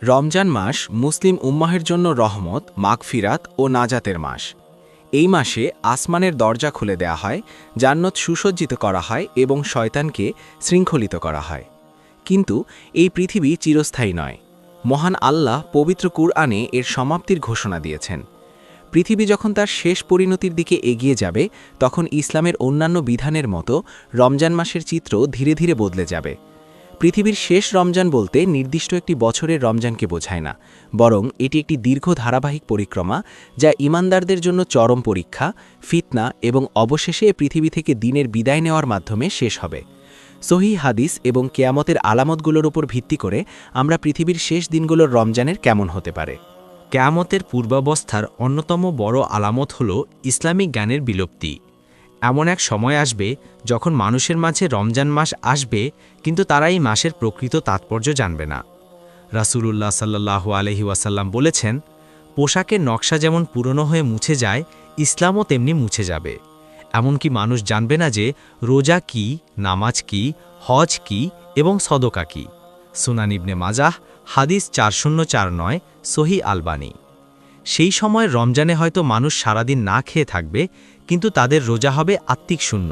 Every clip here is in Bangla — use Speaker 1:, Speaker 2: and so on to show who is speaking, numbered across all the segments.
Speaker 1: রমজান মাস মুসলিম উম্মাহের জন্য রহমত, মাগফিরাত ও নাজাতের মাস। এই মাসে আসমানের দরজা খুলে দেয়া হয়, জান্নাত সুসজ্জিত করা হয় এবং শয়তানকে শৃঙ্খলিত করা হয়। কিন্তু এই পৃথিবী চিরস্থায়ী নয়। মহান আল্লাহ পবিত্র কুরআনে এর সমাপ্তির ঘোষণা দিয়েছেন। পৃথিবী যখন তার শেষ পরিণতির দিকে এগিয়ে যাবে, তখন ইসলামের অন্যান্য বিধানের মতো রমজান মাসের চিত্র ধীরে ধীরে বদলে যাবে। পৃথিবীর শেষ রমজান বলতে নির্দিষ্ট একটি বছরের রমজানকে বোঝায় না, বরং এটি একটি দীর্ঘ ধারাবাহিক পরিক্রমা, যা ঈমানদারদের জন্য চরম পরীক্ষা, ফিতনা এবং অবশেষে পৃথিবী থেকে দিনের বিদায় নেওয়ার মাধ্যমে শেষ হবে। সহিহ হাদিস এবং কেয়ামতের আলামতগুলোর উপর ভিত্তি করে আমরা পৃথিবীর শেষ দিনগুলোর রমজানের কেমন হতে পারে।
Speaker 2: কেয়ামতের পূর্বাবস্থার অন্যতম বড় আলামত হল ইসলামিক জ্ঞানের বিলুপ্তি। এমন এক সময় আসবে যখন মানুষের মাঝে রমজান মাস আসবে, কিন্তু তারা এই মাসের প্রকৃত তাৎপর্য জানবে না। রাসূলুল্লাহ সাল্লাল্লাহু আলাইহি ওয়াসাল্লাম বলেছেন, পোশাকের নকশা যেমন পুরনো হয়ে মুছে যায়, ইসলামও তেমনি মুছে যাবে। এমনকি মানুষ জানবে না যে রোজা কি, নামাজ কি, হজ কি এবং সদকা কি। সুনান ইবনে মাজাহ, হাদিস 4049, সহি আলবানী। সেই সময় রমজানে হয়তো মানুষ সারাদিন না খেয়ে থাকবে, কিন্তু তাদের রোজা হবে আত্মিক শূন্য।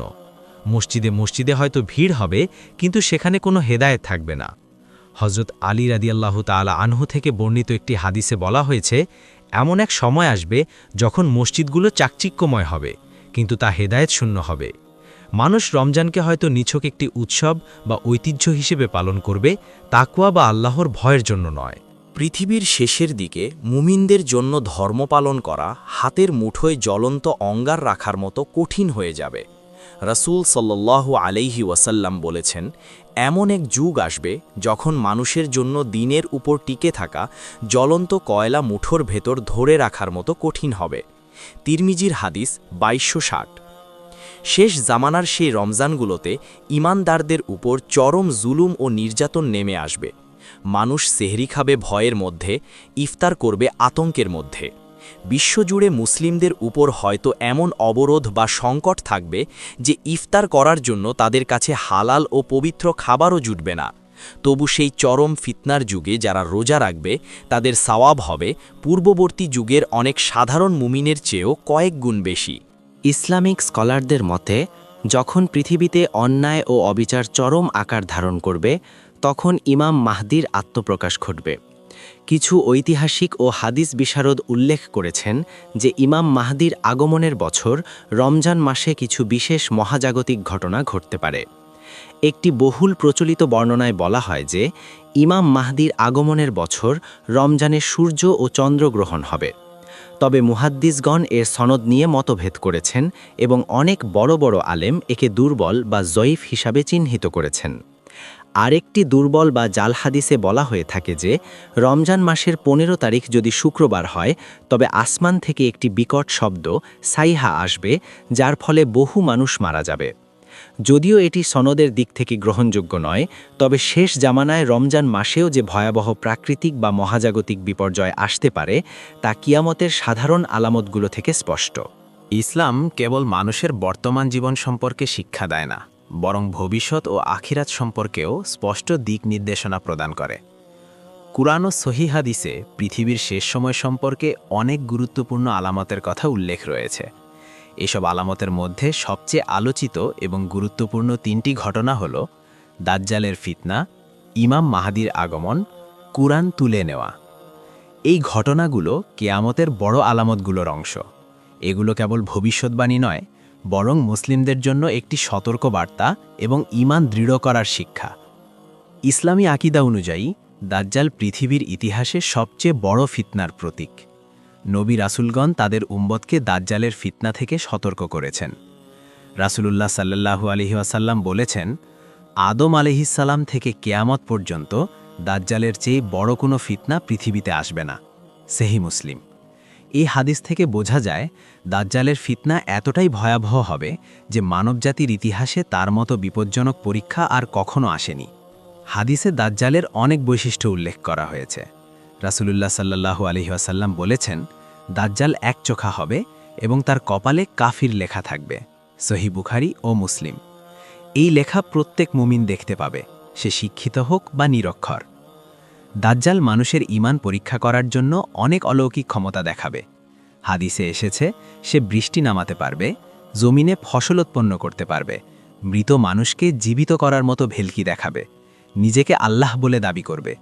Speaker 2: মসজিদে মসজিদে হয়তো ভিড় হবে, কিন্তু সেখানে কোনো হেদায়েত থাকবে না। হজরত আলী রাদিয়াল্লাহু তাআলা আনহু থেকে বর্ণিত একটি হাদিসে বলা হয়েছে, এমন এক সময় আসবে যখন মসজিদগুলো চাকচিক্যময় হবে, কিন্তু তা হেদায়েত শূন্য হবে। মানুষ রমজানকে হয়তো নিছক একটি উৎসব বা ঐতিহ্য হিসেবে পালন করবে, তাকওয়া বা আল্লাহর ভয়ের জন্য নয়।
Speaker 3: পৃথিবীর শেষের দিকে মুমিনদের জন্য ধর্ম পালন করা হাতের মুঠোয় জ্বলন্ত অঙ্গার রাখার মতো কঠিন হয়ে যাবে। রাসূল সাল্লাল্লাহু আলাইহি ওয়াসাল্লাম বলেছেন, এমন এক যুগ আসবে যখন মানুষের জন্য দিনের উপর টিকে থাকা জ্বলন্ত কয়লা মুঠোর ভেতর ধরে রাখার মতো কঠিন হবে। তিরমিজির হাদিস 2260। শেষ জামানার সেই রমজানগুলোতে ঈমানদারদের উপর চরম জুলুম ও নির্যাতন নেমে আসবে। মানুষ সেহরি খাবে ভয়ের মধ্যে, ইফতার করবে আতঙ্কের মধ্যে। বিশ্বজুড়ে মুসলিমদের উপর হয়তো এমন অবরোধ বা সংকট থাকবে যে ইফতার করার জন্য তাদের কাছে হালাল ও পবিত্র খাবারও জুটবে না। তবু সেই চরম ফিতনার যুগে যারা রোজা রাখবে, তাদের সওয়াব হবে পূর্ববর্তী যুগের অনেক সাধারণ মুমিনের চেয়েও কয়েক গুণ বেশি।
Speaker 4: ইসলামিক স্কলারদের মতে, যখন পৃথিবীতে অন্যায় ও অবিচার চরম আকার ধারণ করবে, তখন ইমাম মাহদির আত্মপ্রকাশ ঘটবে। কিছু ঐতিহাসিক ও হাদিস বিশারদ উল্লেখ করেছেন যে ইমাম মাহদির আগমনের বছর রমজান মাসে কিছু বিশেষ মহাজাগতিক ঘটনা ঘটতে পারে। একটি বহুল প্রচলিত বর্ণনায় বলা হয় যে ইমাম মাহদির আগমনের বছর রমজানে সূর্য ও চন্দ্রগ্রহণ হবে। তবে মুহাদ্দিসগণ এর সনদ নিয়ে মতভেদ করেছেন এবং অনেক বড় বড় আলেম একে দুর্বল বা জয়ীফ হিসাবে চিহ্নিত করেছেন। আরেকটি দুর্বল বা জাল হাদিসে বলা হয়ে থাকে যে রমজান মাসের 15 তারিখ যদি শুক্রবার হয়, তবে আসমান থেকে একটি বিকট শব্দ সাইহা আসবে, যার ফলে বহু মানুষ মারা যাবে। যদিও এটি সনদের দিক থেকে গ্রহণযোগ্য নয়, তবে শেষ জামানায় রমজান মাসেও যে ভয়াবহ প্রাকৃতিক বা মহাজাগতিক বিপর্যয় আসতে পারে, তা কিয়ামতের সাধারণ আলামতগুলো থেকে স্পষ্ট।
Speaker 2: ইসলাম কেবল মানুষের বর্তমান জীবন সম্পর্কে শিক্ষা দেয় না, বরং ভবিষ্যৎ ও আখিরাত সম্পর্কেও স্পষ্ট দিক নির্দেশনা প্রদান করে। কুরআন ও সহিহ হাদিসে পৃথিবীর শেষ সময় সম্পর্কে অনেক গুরুত্বপূর্ণ আলামতের কথা উল্লেখ রয়েছে। এসব আলামতের মধ্যে সবচেয়ে আলোচিত এবং গুরুত্বপূর্ণ 3টি ঘটনা হল দাজ্জালের ফিতনা, ইমাম মাহদির আগমন, কুরআন তুলে নেওয়া। এই ঘটনাগুলো কিয়ামতের বড় আলামতগুলোর অংশ। এগুলো কেবল ভবিষ্যৎবাণী নয়, বরং মুসলিমদের জন্য একটি সতর্ক বার্তা এবং ঈমান দৃঢ় করার শিক্ষা। ইসলামী আকীদা অনুযায়ী দাজ্জাল পৃথিবীর ইতিহাসে সবচেয়ে বড় ফিতনার প্রতীক। নবী রাসূলগণ তাদের উম্মতকে দাজ্জালের ফিতনা থেকে সতর্ক করেছেন। রাসূলুল্লাহ সাল্লাল্লাহু আলাইহি ওয়াসাল্লাম বলেছেন, আদম আলাইহিসসালাম থেকে কিয়ামত পর্যন্ত দাজ্জালের চেয়ে বড় কোনো ফিতনা পৃথিবীতে আসবে না। সহিহ মুসলিম। এই হাদিস থেকে বোঝা যায় দাজ্জালের ফিতনা এতটাই ভয়াবহ হবে যে মানবজাতির ইতিহাসে তার মতো বিপজ্জনক পরীক্ষা আর কখনো আসেনি। হাদিসে দাজ্জালের অনেক বৈশিষ্ট্য উল্লেখ করা হয়েছে। রাসূলুল্লাহ সাল্লাল্লাহু আলাইহি ওয়াসাল্লাম বলেছেন, দাজ্জাল একচোখা হবে এবং তার কপালে কাফির লেখা থাকবে। সহিহ বুখারী ও মুসলিম। এই লেখা প্রত্যেক মুমিন দেখতে পাবে, সে শিক্ষিত হোক বা নিরক্ষর। দাজ্জাল মানুষের ঈমান পরীক্ষা করার জন্য অনেক অলৌকিক ক্ষমতা দেখাবে। হাদিসে এসেছে সে বৃষ্টি নামাতে পারবে, জমিনে ফসল উৎপন্ন করতে পারবে, মৃত মানুষকে জীবিত করার মতো ভেলকি দেখাবে, নিজেকে আল্লাহ বলে দাবি করবে।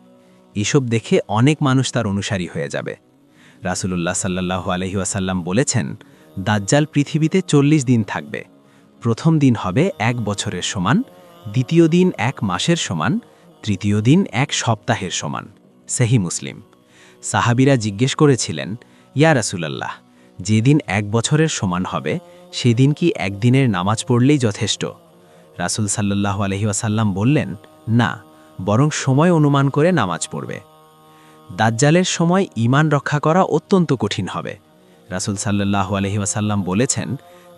Speaker 2: এসব দেখে অনেক মানুষ তার অনুসারী হয়ে যাবে। রাসূলুল্লাহ সাল্লাল্লাহু আলাইহি ওয়াসাল্লাম বলেছেন, দাজ্জাল পৃথিবীতে 40 দিন থাকবে। প্রথম দিন হবে 1 বছরের সমান, দ্বিতীয় দিন 1 মাসের সমান, তৃতীয় দিন 1 সপ্তাহের সমান। সহিহ মুসলিম। সাহাবীরা জিজ্ঞেস করেছিলেন, ইয়া রাসূলুল্লাহ, যেদিন 1 বছরের সমান হবে সেদিন কি একদিনের নামাজ পড়লেই যথেষ্ট? রাসূল সাল্লাল্লাহু আলাইহি ওয়াসাল্লাম বললেন, না, বরং সময় অনুমান করে নামাজ পড়বে। দাজ্জালের সময় ঈমান রক্ষা করা অত্যন্ত কঠিন হবে। রাসূল সাল্লাল্লাহু আলাইহি ওয়াসাল্লাম বলেছেন,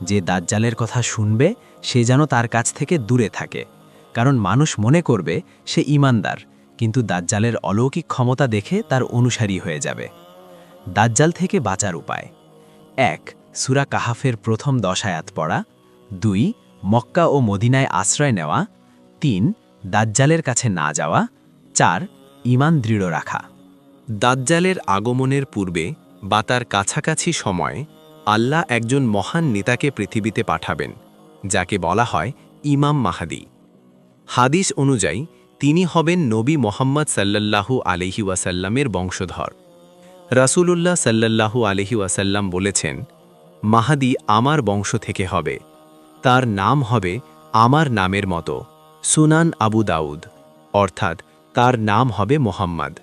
Speaker 2: যে দাজ্জালের কথা শুনবে সে যেন তার কাছ থেকে দূরে থাকে, কারণ মানুষ মনে করবে সে ঈমানদার, কিন্তু দাজ্জালের অলৌকিক ক্ষমতা দেখে তার অনুসারী হয়ে যাবে। দাজ্জাল থেকে বাঁচার উপায়: 1. সূরা কাহাফের প্রথম 10 আয়াত পড়া। 2. মক্কা ও মদিনায় আশ্রয় নেওয়া। 3. দাজ্জালের কাছে না যাওয়া। 4. ঈমান দৃঢ় রাখা।
Speaker 1: দাজ্জালের আগমনের পূর্বে বা তার কাছাকাছি সময়ে আল্লাহ একজন মহান নেতাকে পৃথিবীতে পাঠাবেন, যাকে বলা হয় ইমাম মাহদী। হাদিস অনুযায়ী তিনি হবেন নবী মুহাম্মদ সাল্লাল্লাহু আলাইহি ওয়াসাল্লামের বংশধর। রাসূলুল্লাহ সাল্লাল্লাহু আলাইহি ওয়াসাল্লাম বলেছেন, মাহদী আমার বংশ থেকে হবে, তার নাম হবে আমার নামের মতো, সুনান আবু দাউদ, অর্থাৎ তার নাম হবে মোহাম্মদ।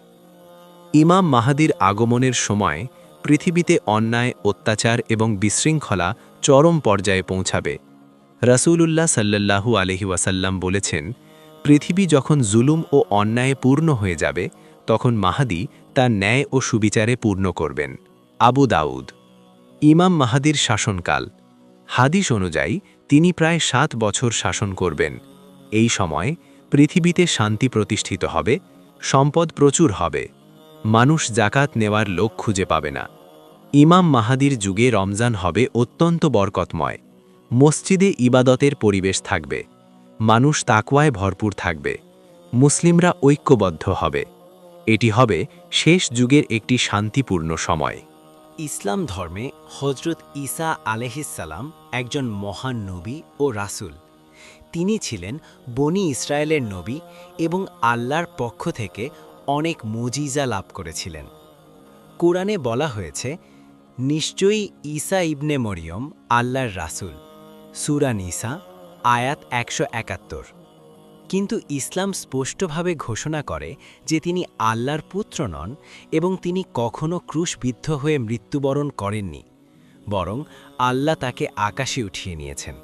Speaker 1: ইমাম মাহদীর আগমনের সময় পৃথিবীতে অন্যায়, অত্যাচার এবং বিশৃঙ্খলা চরম পর্যায়ে পৌঁছাবে। রাসূলুল্লাহ সাল্লাল্লাহু আলাইহি ওয়াসাল্লাম বলেছেন, পৃথিবী যখন জুলুম ও অন্যায়ে পূর্ণ হয়ে যাবে তখন মাহদী তার ন্যায় ও সুবিচারে পূর্ণ করবেন। আবু দাউদ। ইমাম মাহদীর শাসনকাল। হাদিস অনুযায়ী তিনি প্রায় 7 বছর শাসন করবেন। এই সময় পৃথিবীতে শান্তি প্রতিষ্ঠিত হবে, সম্পদ প্রচুর হবে, মানুষ যাকাত নেওয়ার লোক খুঁজে পাবে না। ইমাম মাহদীর যুগে রমজান হবে অত্যন্ত বরকতময়, মসজিদে ইবাদতের পরিবেশ থাকবে, মানুষ তাকওয়ায় ভরপুর থাকবে, মুসলিমরা ঐক্যবদ্ধ হবে। এটি হবে শেষ যুগের একটি শান্তিপূর্ণ সময়।
Speaker 4: ইসলাম ধর্মে হজরত ঈসা আলাইহিসসালাম একজন মহান নবী ও রাসূল। তিনি ছিলেন বনি ইসরায়েলের নবী এবং আল্লাহর পক্ষ থেকে অনেক মুজিজা লাভ করেছিলেন। কোরআনে বলা হয়েছে, নিশ্চয়ই ঈসা ইবনে মরিয়ম আল্লাহর রাসূল। সূরা নিসা আয়াত 171। কিন্তু ইসলাম স্পষ্টভাবে ঘোষণা করে যে তিনি আল্লাহর পুত্র নন এবং তিনি কখনো ক্রুশবিদ্ধ হয়ে মৃত্যুবরণ করেননি, বরং আল্লাহ তাকে আকাশে উঠিয়ে নিয়েছেন।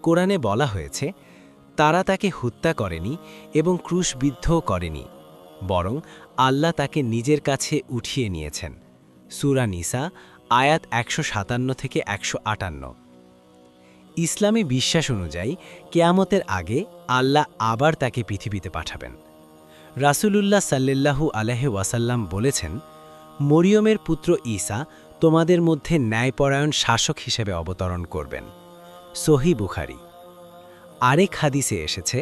Speaker 4: কোরআনে বলা হয়েছে, তারা তাকে হত্যা করেনি এবং ক্রুশবিদ্ধও করেনি, বরং আল্লাহ তাকে নিজের কাছে উঠিয়ে নিয়েছেন। সূরা নিসা আয়াত 157 থেকে 158। ইসলামী বিশ্বাস অনুযায়ী কিয়ামতের আগে আল্লাহ আবার তাকে পৃথিবীতে পাঠাবেন। রাসূলুল্লাহ সাল্লাল্লাহু আলাইহি ওয়াসাল্লাম বলেছেন, মরিয়মের পুত্র ঈসা তোমাদের মধ্যে ন্যায়পরায়ণ শাসক হিসেবে অবতরণ করবেন। সহিহ বুখারী। আরেক হাদিসে এসেছে,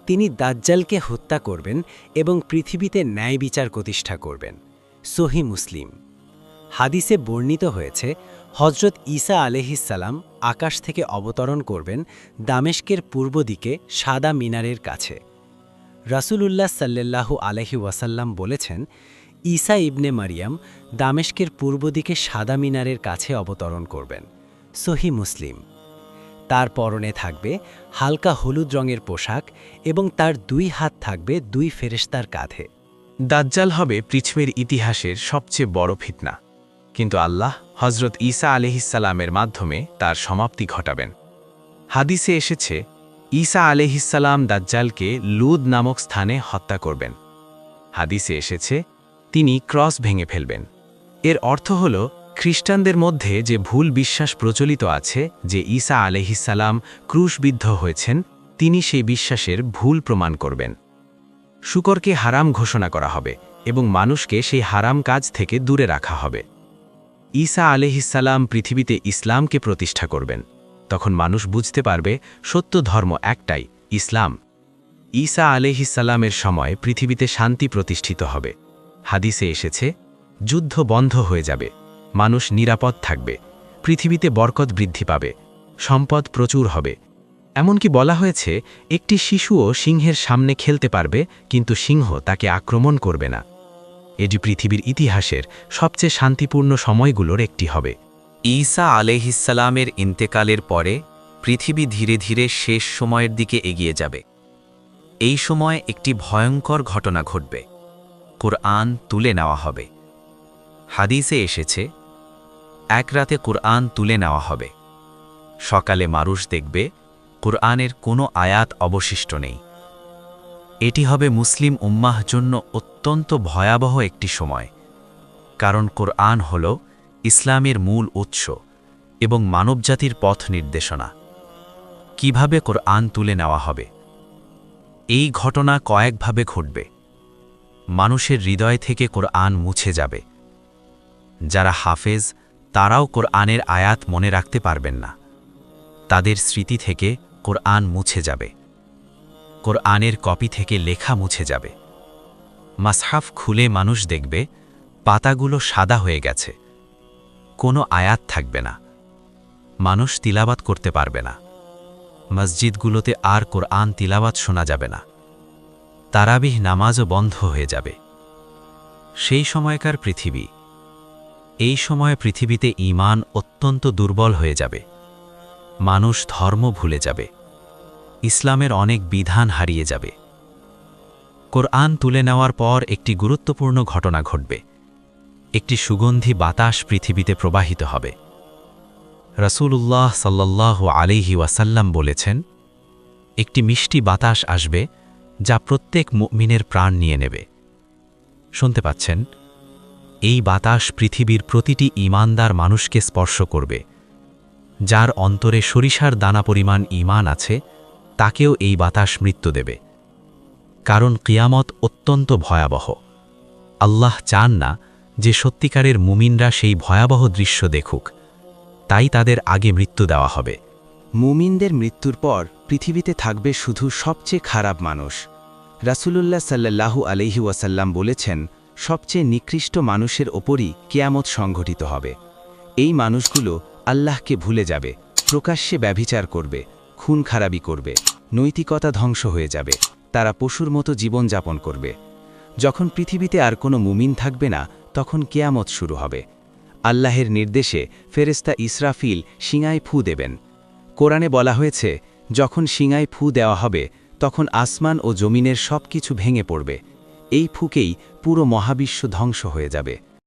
Speaker 4: তিনি দাজ্জালকে হত্যা করবেন এবং পৃথিবীতে ন্যায় বিচার প্রতিষ্ঠা করবেন। সহিহ মুসলিম। হাদিসে বর্ণিত হয়েছে, হজরত ঈসা আলাইহিসসালাম আকাশ থেকে অবতরণ করবেন দামেস্কের পূর্ব দিকে সাদা মিনারের কাছে। রাসূলুল্লাহ সাল্লাল্লাহু আলাইহি ওয়াসাল্লাম বলেছেন, ঈসা ইবনে মারিয়াম দামেস্কের পূর্ব দিকে সাদা মিনারের কাছে অবতরণ করবেন। সহিহ মুসলিম। তার পরনে থাকবে হালকা হলুদ রঙের পোশাক এবং তার 2 হাত থাকবে 2 ফেরেশতার কাঁধে।
Speaker 2: দাজ্জাল হবে পৃথিবীর ইতিহাসের সবচেয়ে বড় ফিতনা, কিন্তু আল্লাহ হজরত ঈসা আলাইহিসসালামের মাধ্যমে তার সমাপ্তি ঘটাবেন। হাদিসে এসেছে, ঈসা আলাইহিসসালাম দাজ্জালকে লুদ নামক স্থানে হত্যা করবেন। হাদিসে এসেছে, তিনি ক্রস ভেঙে ফেলবেন। এর অর্থ হল, খ্রিস্টানদের মধ্যে যে ভুল বিশ্বাস প্রচলিত আছে যে ঈসা আলাইহিসসালাম ক্রুশবিদ্ধ হয়েছেন, তিনি সেই বিশ্বাসের ভুল প্রমাণ করবেন। শুকরকে হারাম ঘোষণা করা হবে এবং মানুষকে সেই হারাম কাজ থেকে দূরে রাখা হবে। ঈসা আলাইহিসসালাম পৃথিবীতে ইসলামকে প্রতিষ্ঠা করবেন। তখন মানুষ বুঝতে পারবে সত্য ধর্ম একটাই, ইসলাম। ঈসা আলাইহিসসালামের সময় পৃথিবীতে শান্তি প্রতিষ্ঠিত হবে। হাদিসে এসেছে, যুদ্ধ বন্ধ হয়ে যাবে, মানুষ নিরাপদ থাকবে, পৃথিবীতে বরকত বৃদ্ধি পাবে, সম্পদ প্রচুর হবে। এমনকি বলা হয়েছে, একটি শিশুও সিংহের সামনে খেলতে পারবে, কিন্তু সিংহ তাকে আক্রমণ করবে না। এটি পৃথিবীর ইতিহাসের সবচেয়ে শান্তিপূর্ণ সময়গুলোর একটি হবে।
Speaker 3: ঈসা আলাইহিসসালামের ইন্তেকালের পরে পৃথিবী ধীরে ধীরে শেষ সময়ের দিকে এগিয়ে যাবে। এই সময় একটি ভয়ঙ্কর ঘটনা ঘটবে। কুরআন তুলে নেওয়া হবে। হাদিসে এসেছে, এক রাতে কুরআন তুলে নেওয়া হবে। সকালে মানুষ দেখবে কুরআনের কোনো আয়াত অবশিষ্ট নেই। এটি হবে মুসলিম উম্মাহ জন্য অত্যন্ত ভয়াবহ একটি সময়, কারণ কুরআন হল ইসলামের মূল উৎস এবং মানবজাতির পথ নির্দেশনা। কিভাবে কুরআন তুলে নেওয়া হবে? এই ঘটনা কয়েকভাবে ঘটবে। মানুষের হৃদয় থেকে কুরআন মুছে যাবে। যারা হাফেজ, তারাও কুরআনের আয়াত মনে রাখতে পারবেন না। তাদের স্মৃতি থেকে কুরআন মুছে যাবে। কুরআনের কপি থেকে লেখা মুছে যাবে। মাসহাফ খুলে মানুষ দেখবে পাতাগুলো সাদা হয়ে গেছে, কোনো আয়াত থাকবে না। মানুষ তিলাওয়াত করতে পারবে না। মসজিদগুলোতে আর কুরআন তিলাওয়াত শোনা যাবে না। তারাবিহ নামাজও বন্ধ হয়ে যাবে। সেই সময়কার পৃথিবী। এই সময়ে পৃথিবীতে ঈমান অত্যন্ত দুর্বল হয়ে যাবে। মানুষ ধর্ম ভুলে যাবে। ইসলামের অনেক বিধান হারিয়ে যাবে। কুরআন তুলে নেওয়ার পর একটি গুরুত্বপূর্ণ ঘটনা ঘটবে। একটি সুগন্ধি বাতাস পৃথিবীতে প্রবাহিত হবে। রাসূলুল্লাহ সাল্লাল্লাহু আলাইহি ওয়াসাল্লাম বলেছেন, একটি মিষ্টি বাতাস আসবে যা প্রত্যেক মুমিনের প্রাণ নিয়ে নেবে। শুনতে পাচ্ছেন? এই বাতাস পৃথিবীর প্রতিটি ঈমানদার মানুষকে স্পর্শ করবে। যার অন্তরে সরিষার দানা পরিমাণ ঈমান আছে, তাকেও এই বাতাস মৃত্যু দেবে। কারণ কিয়ামত অত্যন্ত ভয়াবহ। আল্লাহ চান না যে সত্যিকারের মুমিনরা সেই ভয়াবহ দৃশ্য দেখুক, তাই তাদের আগে মৃত্যু দেওয়া হবে।
Speaker 4: মুমিনদের মৃত্যুর পর পৃথিবীতে থাকবে শুধু সবচেয়ে খারাপ মানুষ। রাসূলুল্লাহ সাল্লাল্লাহু আলাইহি ওয়াসাল্লাম বলেছেন, সবচেয়ে নিকৃষ্ট মানুষের ওপরই কিয়ামত সংঘটিত হবে। এই মানুষগুলো আল্লাহকে ভুলে যাবে, প্রকাশ্যে ব্যভিচার করবে, খুন খারাবি করবে, নৈতিকতা ধ্বংস হয়ে যাবে, তারা পশুর মতো জীবনযাপন করবে। যখন পৃথিবীতে আর কোনো মুমিন থাকবে না, তখন কিয়ামত শুরু হবে। আল্লাহের নির্দেশে ফেরেশতা ইসরাফিল শিঙায় ফু দেবেন। কোরআনে বলা হয়েছে, যখন শিঙায় ফু দেওয়া হবে, তখন আসমান ও জমিনের সব কিছু ভেঙে পড়বে। এই ফুকেই পুরো মহাবিশ্ব ধ্বংস হয়ে যাবে।